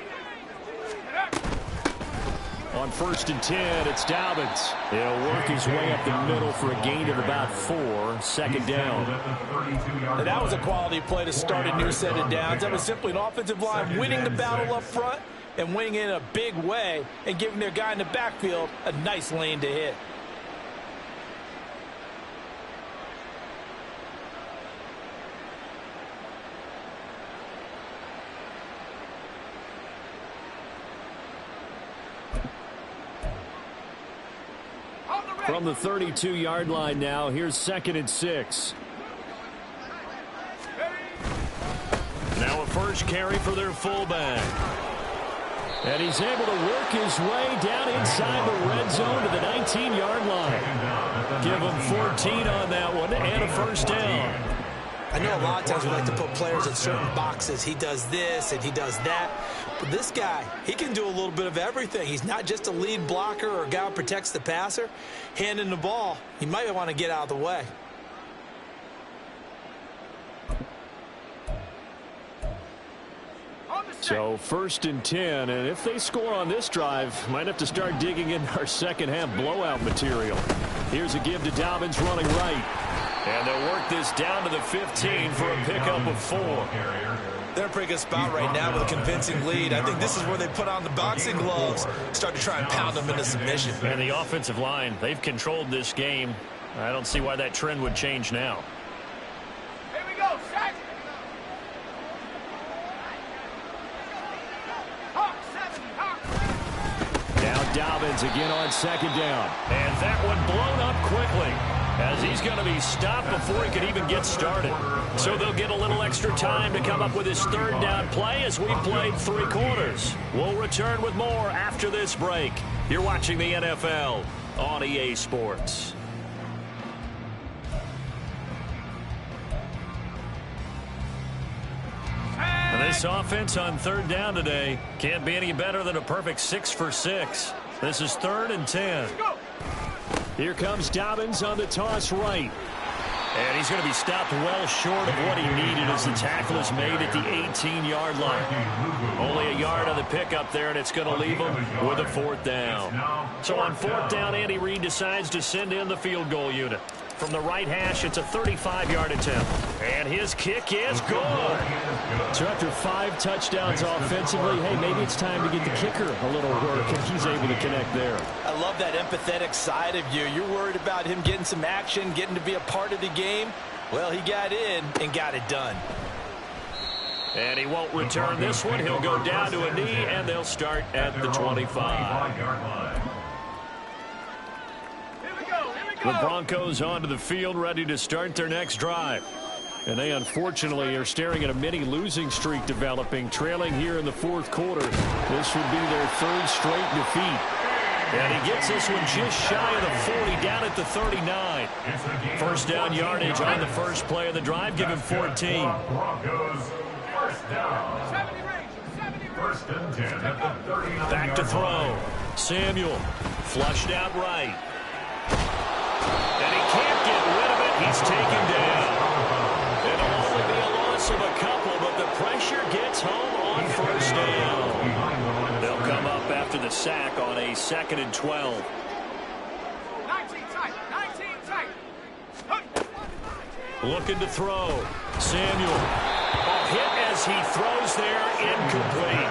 On first and 10, it's Dobbins. He'll work his way up the middle for a gain of about 4. Second down. And that was a quality play to start a new set of downs. That was simply an offensive line winning the battle up front and winning in a big way and giving their guy in the backfield a nice lane to hit. From the 32-yard line now, here's second and 6. Now a first carry for their fullback. And he's able to work his way down inside the red zone to the 19-yard line. Give him 14 on that one and a first down. I know a lot of times we like to put players in certain boxes. He does this and he does that. But this guy, he can do a little bit of everything. He's not just a lead blocker or a guy who protects the passer. Handing the ball, he might want to get out of the way. So first and 10, and if they score on this drive, might have to start digging in our second half blowout material. Here's a give to Dobbins running right. And they'll work this down to the 15 for a pickup of 4. They're in a pretty good spot right now with a convincing lead. I think this is where they put on the boxing gloves, start to try and pound them into submission. And the offensive line, they've controlled this game. I don't see why that trend would change now. Here we go, set. Hawk, 7, Hawk. Now Dobbins again on second down. And that one blown up quickly, as he's going to be stopped before he could even get started. So they'll get a little extra time to come up with his third down play as we played 3 quarters. We'll return with more after this break. You're watching the NFL on EA Sports. And this offense on third down today can't be any better than a perfect 6 for 6. This is 3rd and 10. Here comes Dobbins on the toss right. And he's going to be stopped well short of what he needed as the tackle is made at the 18-yard line. Only a yard on the pickup there, and it's going to leave him with a 4th down. So on 4th down, Andy Reid decides to send in the field goal unit. From the right hash, it's a 35-yard attempt. And his kick is good. So after 5 touchdowns offensively, hey, maybe it's time to get the kicker a little work, and he's able to connect there. I love that empathetic side of you. You're worried about him getting some action, getting to be a part of the game. Well, he got in and got it done. And he won't return this one. He'll go down to a knee, and they'll start at the 25. The Broncos onto the field, ready to start their next drive. And they unfortunately are staring at a mini losing streak developing, trailing here in the fourth quarter. This would be their third straight defeat. And he gets this one just shy of the 40, down at the 39. First down yardage on the first play of the drive. Give him 14. First down. First and 10 at the 39. Back to throw. Samuel flushed out right. And he can't get rid of it. He's taken down. It'll only be a loss of a couple, but the pressure gets home on first down. They'll come up after the sack on a 2nd and 12. 19 tight. 19 tight. Looking to throw. Samuel. Hit as he throws there, incomplete.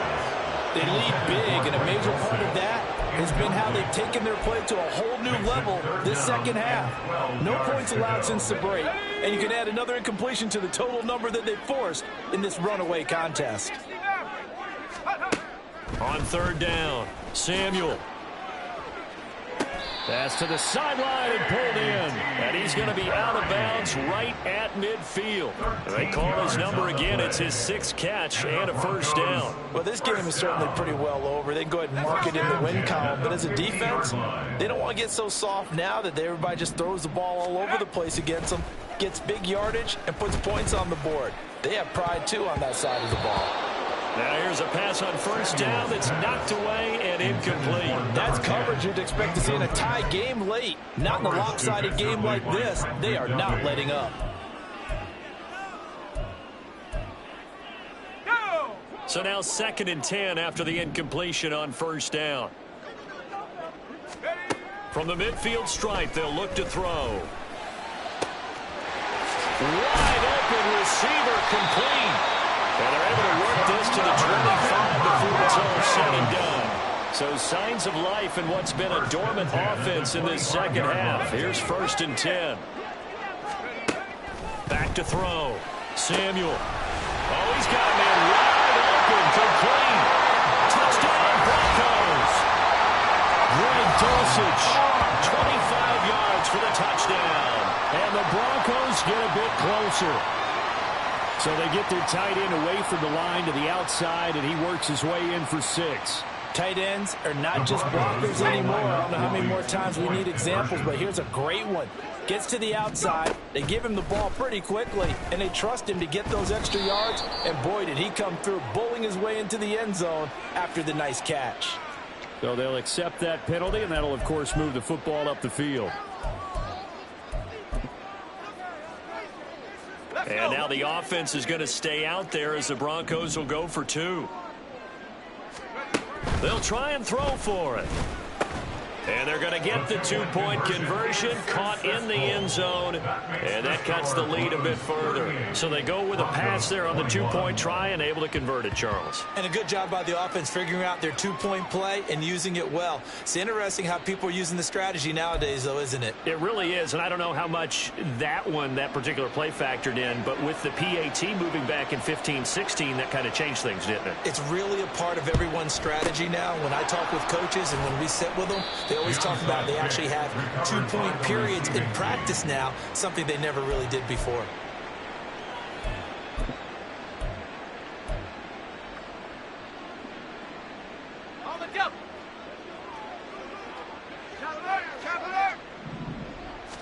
They lead big, and a major part of that has been how they've taken their play to a whole new level this second half. No points allowed since the break, and you can add another incompletion to the total number that they've forced in this runaway contest. On third down, Samuel. Pass to the sideline and pulled in. And he's going to be out of bounds right at midfield. They call his number again. It's his 6th catch and a first down. Well, this game is certainly pretty well over. They can go ahead and mark it in the win column. But as a defense, they don't want to get so soft now that everybody just throws the ball all over the place against them, gets big yardage, and puts points on the board. They have pride, too, on that side of the ball. Now here's a pass on first down that's knocked away and incomplete. That's coverage you'd expect to see in a tie game late. Not in a lopsided game like this. They are not letting up. So now 2nd and 10 after the incompletion on first down. From the midfield stripe, they'll look to throw. Wide open receiver, complete. And they're able to work this to the 25 before it's all said and done. So signs of life in what's been a dormant offense in this second half. Here's 1st and 10. Back to throw. Samuel. Oh, he's got a man wide open, complete. Touchdown, Broncos. Greg Dulcich, 25 yards for the touchdown. And the Broncos get a bit closer. So they get their tight end away from the line to the outside, and he works his way in for 6. Tight ends are not just blockers anymore. I don't know how many more times we need examples, but here's a great one. Gets to the outside, they give him the ball pretty quickly, and they trust him to get those extra yards, and boy, did he come through, bowling his way into the end zone after the nice catch. So they'll accept that penalty, and that'll, of course, move the football up the field. And now the offense is going to stay out there as the Broncos will go for 2. They'll try and throw for it. And they're going to get the 2-point conversion, caught in the end zone, and that cuts the lead a bit further. So they go with a pass there on the 2-point try and able to convert it, Charles. And a good job by the offense figuring out their 2-point play and using it well. It's interesting how people are using the strategy nowadays, though, isn't it? It really is, and I don't know how much that particular play factored in, but with the PAT moving back in 15-16, that kind of changed things, didn't it? It's really a part of everyone's strategy now. When I talk with coaches and when we sit with them, they always talk about they actually have 2-point periods in practice now, something they never really did before. On the double.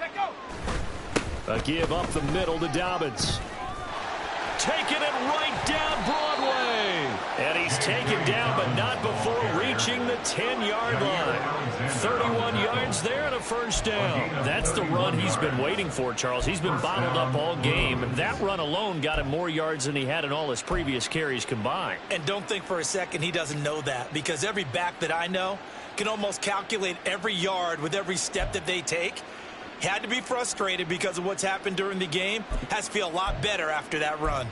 Check go. A give up the middle to Dobbins. Taking it right down Broadway. And he's taken down, but not before reaching the 10-yard line. 31 yards there and a first down. That's the run he's been waiting for, Charles. He's been bottled up all game. That run alone got him more yards than he had in all his previous carries combined. And don't think for a second he doesn't know that, because every back that I know can almost calculate every yard with every step that they take. Had to be frustrated because of what's happened during the game. Has to feel a lot better after that run.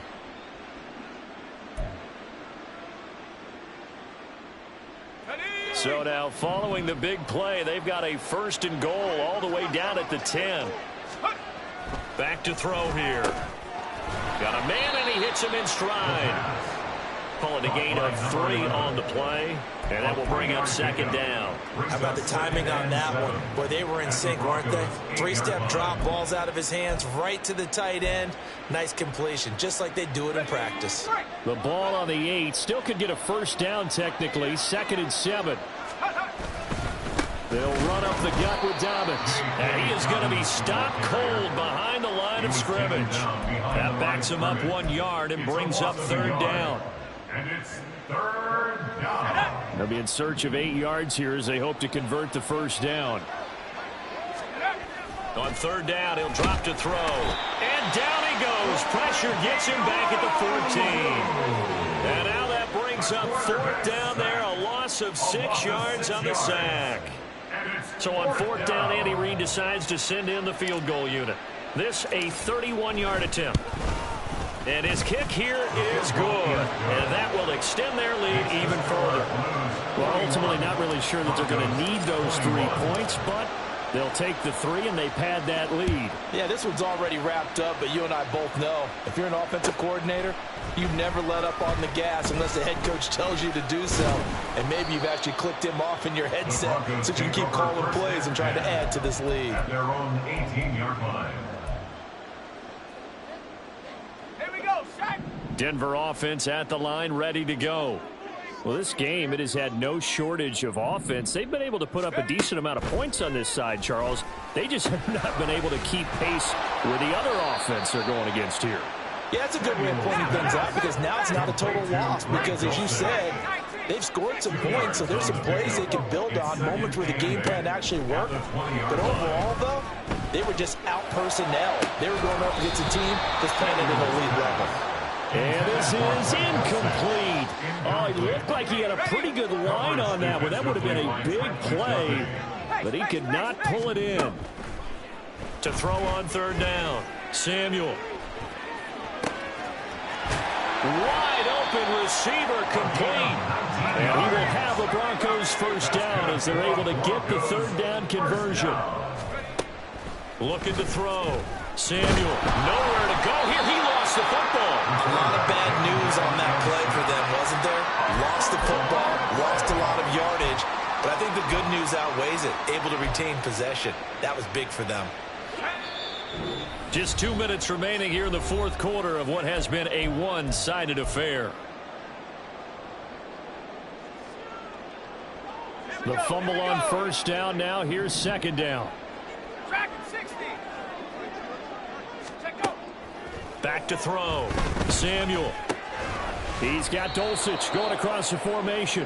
So now following the big play, they've got a 1st and goal all the way down at the 10. Back to throw here. Got a man and he hits him in stride. Call it a gain of 3 on the play, and that will bring up second down. How about the timing on that one? Boy, they were in sync, weren't they? 3-step drop, balls out of his hands, right to the tight end. Nice completion, just like they do it in practice. The ball on the 8. Still could get a first down technically. 2nd and 7. They'll run up the gut with Dobbins. And he is going to be stopped cold behind the line of scrimmage. That backs him up 1 yard and brings up 3rd down. And it's 3rd down. They'll be in search of 8 yards here as they hope to convert the first down. On 3rd down, he'll drop to throw. And down he goes. Pressure gets him back at the 14. And now that brings up 4th down there. A loss of 6 yards on the sack. So on 4th down, Andy Reid decides to send in the field goal unit. This a 31-yard attempt. And his kick here is good. And that will extend their lead even further. Well, ultimately not really sure that they're going to need those 3 points, but they'll take the 3 and they pad that lead. Yeah, this one's already wrapped up, but you and I both know if you're an offensive coordinator, you never let up on the gas unless the head coach tells you to do so. And maybe you've actually clicked him off in your headset so you can keep calling plays and trying to add to this lead. At their own 18-yard line. Here we go, set. Denver offense at the line, ready to go. Well, this game, it has had no shortage of offense. They've been able to put up a decent amount of points on this side, Charles. They just have not been able to keep pace with the other offense they're going against here. Yeah, it's a good way of pointing things out because now it's not a total loss because, as you said, they've scored some points, so there's some plays they can build on, moments where the game plan actually worked. But overall, though, they were just out-personnel. They were going up against a team that's playing at an elite level. And this is incomplete. Oh, he looked like he had a pretty good line on that one. That would have been a big play, but he could not pull it in. To throw on 3rd down, Samuel. Wide open receiver complete. And he will have the Broncos first down as they're able to get the 3rd down conversion. Looking to throw. Samuel, nowhere to go here. He lost the football. A lot of bad news on that play for them, wasn't there? Lost the football, lost a lot of yardage, but I think the good news outweighs it. Able to retain possession. That was big for them. Just 2 minutes remaining here in the 4th quarter of what has been a one-sided affair. The fumble on 1st down now. Here's 2nd down. Track at 60. Check go. Back to throw. Samuel. He's got Dulcich going across the formation.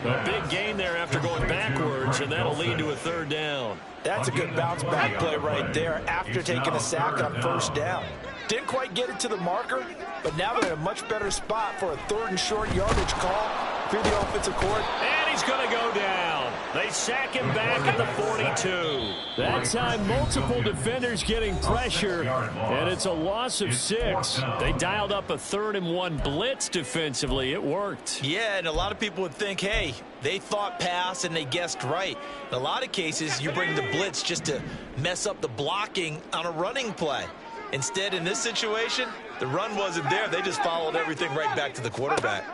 A big gain there after going backwards, and that'll lead to a 3rd down. That's a good bounce-back play right there after taking a sack on 1st down. Didn't quite get it to the marker, but now they're in a much better spot for a 3rd and short yardage call through the offensive court. And he's going to go down. They sack him back at the 42. That time, multiple defenders getting pressure, and it's a loss of 6. They dialed up a 3rd and 1 blitz defensively. It worked. Yeah, and a lot of people would think, hey, they thought pass and they guessed right. In a lot of cases, you bring the blitz just to mess up the blocking on a running play. Instead, in this situation, the run wasn't there. They just followed everything right back to the quarterback.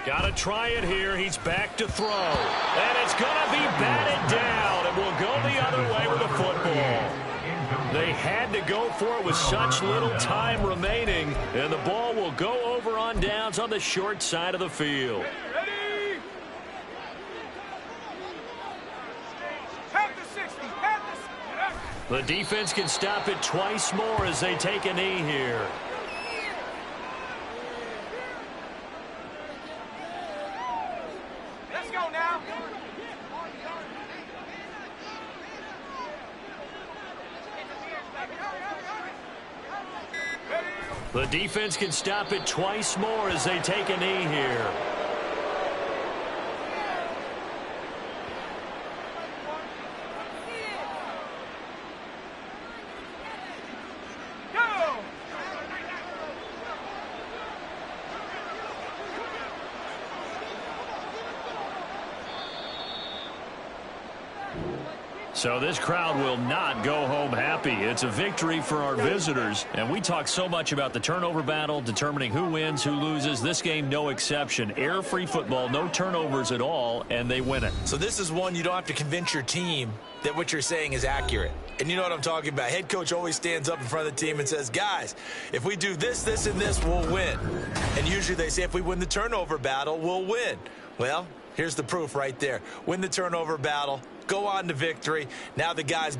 Got to try it here. He's back to throw. And it's going to be batted down. And will go the other way with the football. They had to go for it with such little time remaining. And the ball will go over on downs on the short side of the field. Ready? Have the 60. Have the... The defense can stop it twice more as they take a knee here. Let's go now. The defense can stop it twice more as they take a knee here. Go! So this crowd will not go home happy. It's a victory for our visitors. And we talk so much about the turnover battle, determining who wins, who loses. This game, no exception. Error-free football, no turnovers at all, and they win it. So this is one you don't have to convince your team that what you're saying is accurate. And you know what I'm talking about. Head coach always stands up in front of the team and says, guys, if we do this, this, and this, we'll win. And usually they say if we win the turnover battle, we'll win. Well, here's the proof right there. Win the turnover battle. Go on to victory. Now the guys